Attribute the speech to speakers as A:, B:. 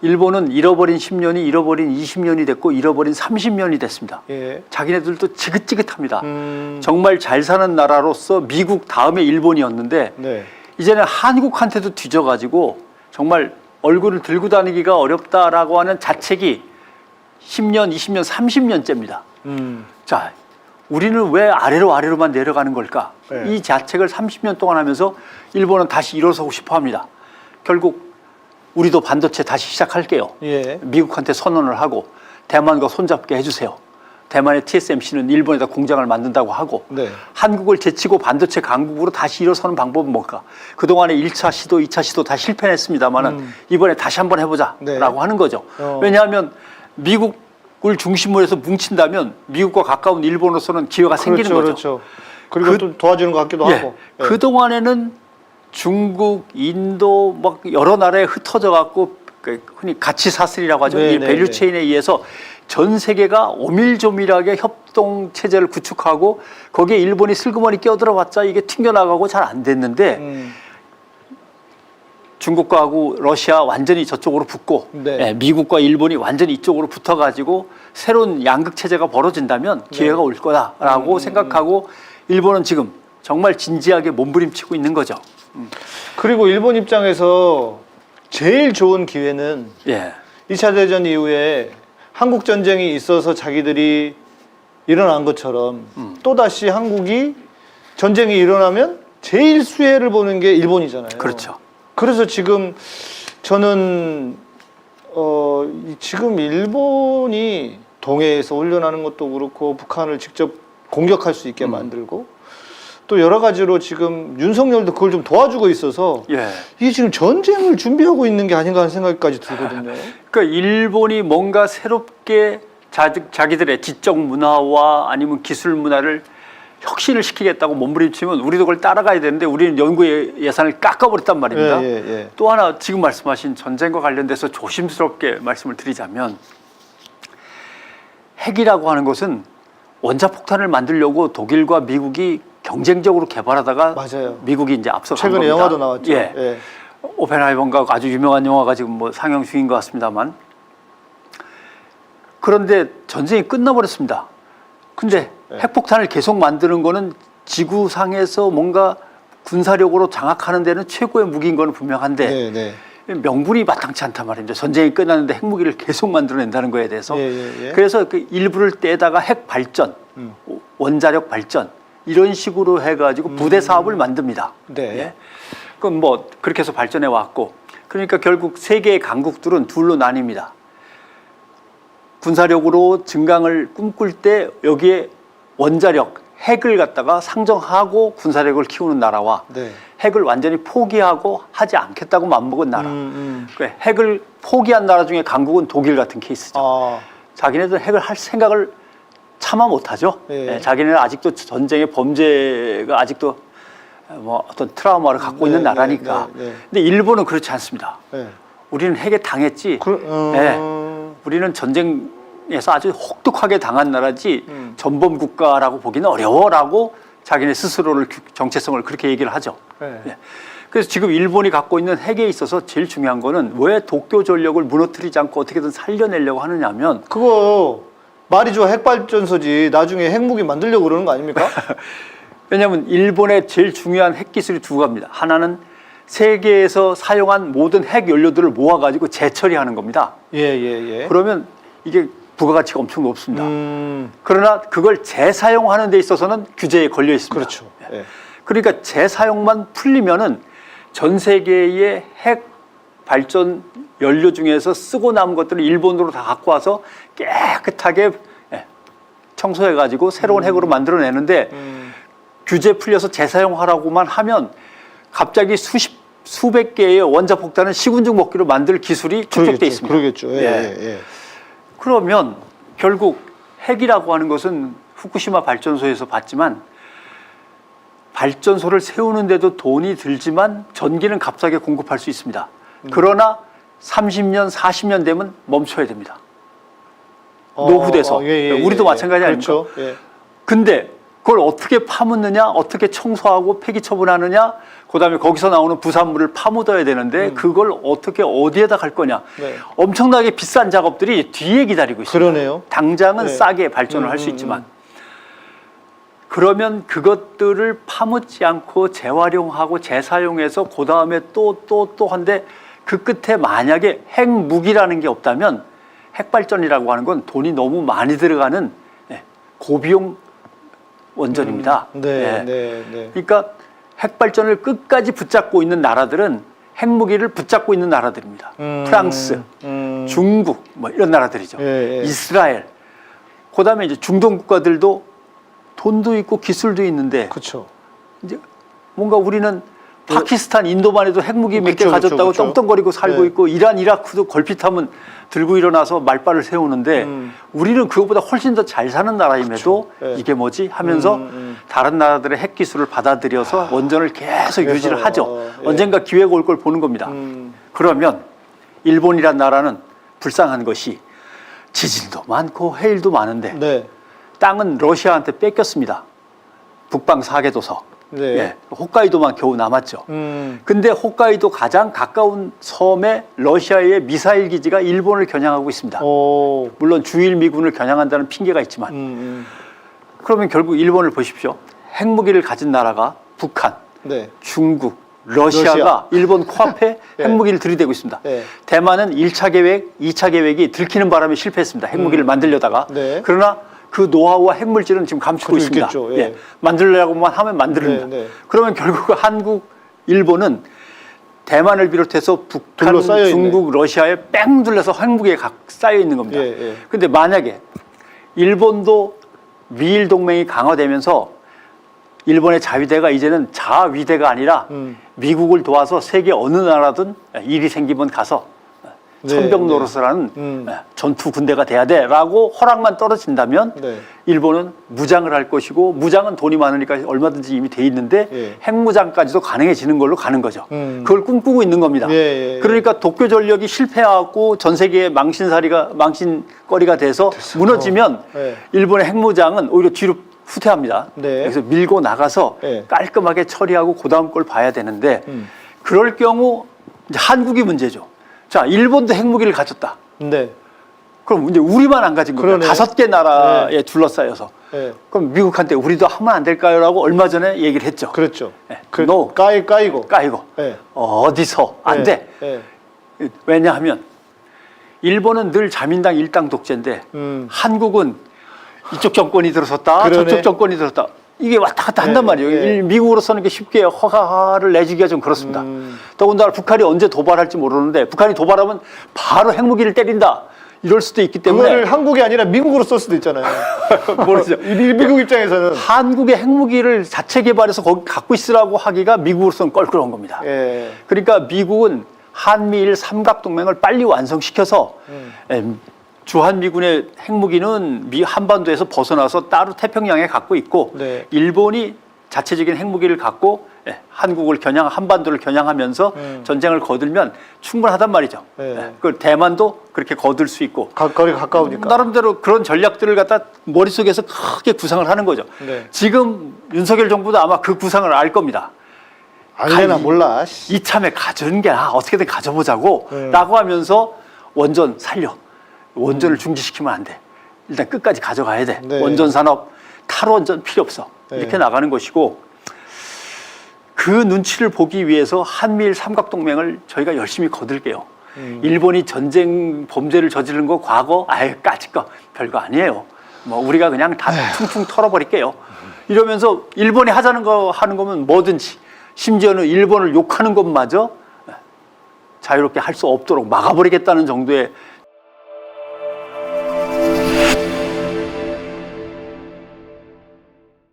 A: 일본은 잃어버린 10년이 잃어버린 20년이 됐고 잃어버린 30년이 됐습니다.
B: 예.
A: 자기네들도 지긋지긋합니다. 정말 잘 사는 나라로서 미국 다음에 일본이었는데
B: 네.
A: 이제는 한국한테도 뒤져가지고 정말 얼굴을 들고 다니기가 어렵다라고 하는 자책이 10년, 20년, 30년째입니다. 자, 우리는 왜 아래로만 내려가는 걸까?
B: 네.
A: 이 자책을 30년 동안 하면서 일본은 다시 일어서고 싶어 합니다. 결국 우리도 반도체 다시 시작할게요.
B: 예.
A: 미국한테 선언을 하고 대만과 손잡게 해주세요. 대만의 TSMC는 일본에다 공장을 만든다고 하고
B: 네.
A: 한국을 제치고 반도체 강국으로 다시 일어서는 방법은 뭘까? 그동안에 1차 시도, 2차 시도 다 실패했습니다만 이번에 다시 한번 해보자
B: 네.
A: 라고 하는 거죠. 왜냐하면 미국을 중심으로 해서 뭉친다면 미국과 가까운 일본으로서는 기회가 생기는 거죠.
B: 그렇죠. 그리고 또 도와주는 것 같기도 하고. 예.
A: 그동안에는 중국, 인도 막 여러 나라에 흩어져 갖고 흔히 가치 사슬이라고 하죠. 이 밸류 체인에 의해서 전 세계가 오밀조밀하게 협동 체제를 구축하고 거기에 일본이 슬그머니 끼어들어봤자 이게 튕겨나가고 잘 안 됐는데 중국과 하고 러시아 완전히 저쪽으로 붙고
B: 네.
A: 미국과 일본이 완전히 이쪽으로 붙어가지고 새로운 양극 체제가 벌어진다면 기회가 올 거다라고 생각하고 일본은 지금 정말 진지하게 몸부림치고 있는 거죠.
B: 그리고 일본 입장에서 제일 좋은 기회는
A: 예.
B: 2차 대전 이후에 한국 전쟁이 있어서 자기들이 일어난 것처럼 또다시 한국이 전쟁이 일어나면 제일 수혜를 보는 게 일본이잖아요.
A: 그렇죠.
B: 그래서 지금 저는 지금 일본이 동해에서 훈련하는 것도 그렇고 북한을 직접 공격할 수 있게 만들고 또 여러 가지로 지금 윤석열도 그걸 좀 도와주고 있어서
A: 예.
B: 이게 지금 전쟁을 준비하고 있는 게 아닌가 하는 생각까지 들거든요.
A: 그러니까 일본이 뭔가 새롭게 자기들의 지적 문화와 아니면 기술 문화를 혁신을 시키겠다고 몸부림치면 우리도 그걸 따라가야 되는데 우리는 연구 예산을 깎아버렸단 말입니다.
B: 예.
A: 또 하나 지금 말씀하신 전쟁과 관련돼서 조심스럽게 말씀을 드리자면 핵이라고 하는 것은 원자폭탄을 만들려고 독일과 미국이 경쟁적으로 개발하다가
B: 맞아요.
A: 미국이 이제 앞서간 겁니다.
B: 최근에 영화도 나왔죠.
A: 예.
B: 예.
A: 오펜하이머가 아주 유명한 영화가 지금 뭐 상영 중인 것 같습니다만 그런데 전쟁이 끝나버렸습니다. 근데
B: 네.
A: 핵폭탄을 계속 만드는 거는 지구상에서 뭔가 군사력으로 장악하는 데는 최고의 무기인 거는 분명한데
B: 네.
A: 명분이 마땅치 않단 말입니다. 전쟁이 끝났는데 핵무기를 계속 만들어낸다는 거에 대해서.
B: 예.
A: 그래서 그 일부를 떼다가 핵 발전, 원자력 발전 이런 식으로 해가지고 부대 사업을 만듭니다.
B: 네.
A: 예? 그럼 뭐 그렇게 해서 발전해 왔고 그러니까 결국 세계의 강국들은 둘로 나뉩니다. 군사력으로 증강을 꿈꿀 때 여기에 원자력, 핵을 갖다가 상정하고 군사력을 키우는 나라와
B: 네.
A: 핵을 완전히 포기하고 하지 않겠다고 맘먹은 나라. 그 핵을 포기한 나라 중에 강국은 독일 같은 케이스죠. 자기네들 핵을 할 생각을 차마 못하죠.
B: 예.
A: 자기네는 아직도 전쟁의 범죄가 아직도 뭐 어떤 트라우마를 갖고 있는 나라니까. 근데 일본은 그렇지 않습니다. 우리는 핵에 당했지. 우리는 전쟁에서 아주 혹독하게 당한 나라지 전범 국가라고 보기는 어려워라고 자기네 스스로를 정체성을 그렇게 얘기를 하죠. 그래서 지금 일본이 갖고 있는 핵에 있어서 제일 중요한 거는 왜 도쿄 전력을 무너뜨리지 않고 어떻게든 살려내려고 하느냐면
B: 그거 말이죠. 핵발전소지 나중에 핵무기 만들려고 그러는 거 아닙니까?
A: 왜냐하면 일본의 제일 중요한 핵 기술이 두 가지입니다. 하나는 세계에서 사용한 모든 핵 연료들을 모아가지고 재처리하는 겁니다. 그러면 이게 부가가치가 엄청 높습니다. 그러나 그걸 재사용하는 데 있어서는 규제에 걸려 있습니다.
B: 그렇죠.
A: 그러니까 재사용만 풀리면은 전 세계의 핵 발전 연료 중에서 쓰고 남은 것들을 일본으로 다 갖고 와서 깨끗하게 청소해가지고 새로운 핵으로 만들어내는데 규제 풀려서 재사용하라고만 하면 갑자기 수백 개의 원자폭탄을 시군죽 먹기로 만들 기술이 축적돼 있습니다.
B: 그러겠죠.
A: 그러면 결국 핵이라고 하는 것은 후쿠시마 발전소에서 봤지만 발전소를 세우는데도 돈이 들지만 전기는 값싸게 공급할 수 있습니다. 그러나 30년, 40년 되면 멈춰야 됩니다. 노후돼서. 우리도 마찬가지 아닙니까?
B: 그렇죠.
A: 근데 그걸 어떻게 파묻느냐, 어떻게 청소하고 폐기 처분하느냐, 그다음에 거기서 나오는 부산물을 파묻어야 되는데 그걸 어떻게 어디에다 갈 거냐.
B: 네.
A: 엄청나게 비싼 작업들이 뒤에 기다리고 있습니다.
B: 그러네요.
A: 당장은
B: 네.
A: 싸게 발전을 할 수 있지만 그러면 그것들을 파묻지 않고 재활용하고 재사용해서 그다음에 또 한데 그 끝에 만약에 핵무기라는 게 없다면 핵발전이라고 하는 건 돈이 너무 많이 들어가는 고비용 원전입니다.
B: 네.
A: 그러니까 핵발전을 끝까지 붙잡고 있는 나라들은 핵무기를 붙잡고 있는 나라들입니다. 프랑스, 중국 뭐 이런 나라들이죠. 이스라엘. 그다음에 이제 중동 국가들도 돈도 있고 기술도 있는데
B: 그렇죠.
A: 이제 뭔가 우리는 파키스탄, 인도만 해도 핵무기 몇 개 가졌다고
B: 그쵸.
A: 떵떵거리고 살고
B: 네.
A: 있고 이란, 이라크도 걸핏하면 들고 일어나서 말발을 세우는데 우리는 그것보다 훨씬 더 잘 사는 나라임에도
B: 네.
A: 이게 뭐지 하면서 다른 나라들의 핵 기술을 받아들여서 원전을 계속
B: 그래서,
A: 유지를 하죠.
B: 예.
A: 언젠가 기회가 올 걸 보는 겁니다. 그러면 일본이란 나라는 불쌍한 것이 지진도 많고 해일도 많은데
B: 네.
A: 땅은 러시아한테 뺏겼습니다. 북방 4개도서.
B: 네.
A: 예, 홋카이도만 겨우 남았죠. 근데 홋카이도 가장 가까운 섬에 러시아의 미사일 기지가 일본을 겨냥하고 있습니다.
B: 오.
A: 물론 주일 미군을 겨냥한다는 핑계가 있지만 그러면 결국 일본을 보십시오. 핵무기를 가진 나라가 북한,
B: 네.
A: 중국, 러시아가
B: 러시아.
A: 일본 코앞에
B: 네.
A: 핵무기를 들이대고 있습니다.
B: 네.
A: 대만은 1차 계획, 2차 계획이 들키는 바람에 실패했습니다. 핵무기를 만들려다가.
B: 네.
A: 그러나 그 노하우와 핵물질은 지금 감추고
B: 가지고
A: 있습니다.
B: 있겠죠. 예.
A: 만들려고만 하면 만듭니다.
B: 네.
A: 그러면 결국 한국, 일본은 대만을 비롯해서 북한,
B: 둘러싸여 있네.
A: 중국, 러시아에 뺑 둘러서 핵무기에 쌓여 있는 겁니다.
B: 예.
A: 근데 만약에 일본도 미일 동맹이 강화되면서 일본의 자위대가 이제는 자위대가 아니라 미국을 도와서 세계 어느 나라든 일이 생기면 가서 천병 노릇을 하는 전투 군대가 돼야 돼라고 허락만 떨어진다면
B: 네.
A: 일본은 무장을 할 것이고 무장은 돈이 많으니까 얼마든지 이미 돼 있는데
B: 예.
A: 핵무장까지도 가능해지는 걸로 가는 거죠. 그걸 꿈꾸고 있는 겁니다.
B: 예.
A: 그러니까 도쿄 전력이 실패하고 전 세계의 망신거리가 돼서 무너지면
B: 예.
A: 일본의 핵무장은 오히려 뒤로 후퇴합니다.
B: 네.
A: 그래서 밀고 나가서
B: 예.
A: 깔끔하게 처리하고 그 다음 걸 봐야 되는데 그럴 경우 이제 한국이 문제죠. 자, 일본도 핵무기를 가졌다.
B: 네.
A: 그럼 이제 우리만 안 가진 겁니다.
B: 그러네요.
A: 5개 나라에 둘러싸여서.
B: 네.
A: 그럼 미국한테 우리도 하면 안 될까요?라고 얼마 전에 얘기를 했죠.
B: 그렇죠.
A: 예.
B: No. 까이고.
A: 까이고.
B: 네.
A: 어디서 안 돼.
B: 네.
A: 왜냐하면 일본은 늘 자민당 일당 독재인데 한국은 이쪽 정권이 들어섰다,
B: 그러네.
A: 저쪽 정권이 들었다. 이게 왔다 갔다 한단 말이에요.
B: 네.
A: 미국으로서는 이게 쉽게 허가를 내주기가 좀 그렇습니다. 더군다나 북한이 언제 도발할지 모르는데 북한이 도발하면 바로 핵무기를 때린다. 이럴 수도 있기 때문에
B: 그거를 한국이 아니라 미국으로 쓸 수도 있잖아요.
A: 모르죠.
B: 미국 입장에서는
A: 한국의 핵무기를 자체 개발해서 거기 갖고 있으라고 하기가 미국으로서는 껄끄러운 겁니다.
B: 예.
A: 그러니까 미국은 한미일 삼각동맹을 빨리 완성시켜서 주한미군의 핵무기는 한반도에서 벗어나서 따로 태평양에 갖고 있고
B: 네.
A: 일본이 자체적인 핵무기를 갖고 한국을 한반도를 겨냥하면서 전쟁을 거들면 충분하단 말이죠.
B: 네.
A: 그 대만도 그렇게 거들 수 있고
B: 거리가 가까우니까.
A: 나름대로 그런 전략들을 갖다 머릿속에서 크게 구상을 하는 거죠.
B: 네.
A: 지금 윤석열 정부도 아마 그 구상을 알 겁니다.
B: 알려나 몰라.
A: 이참에 가져는 게 어떻게든 가져보자고 라고 하면서 원전 살려. 원전을 중지시키면 안 돼. 일단 끝까지 가져가야 돼.
B: 네.
A: 원전 산업, 탈원전 필요 없어.
B: 네.
A: 이렇게 나가는 것이고 그 눈치를 보기 위해서 한미일 삼각동맹을 저희가 열심히 거들게요. 일본이 전쟁 범죄를 저지른 거 과거 까짓 거 별거 아니에요. 뭐 우리가 그냥 다 퉁퉁 털어버릴게요. 이러면서 일본이 하는 거면 뭐든지 심지어는 일본을 욕하는 것마저 자유롭게 할 수 없도록 막아버리겠다는 정도의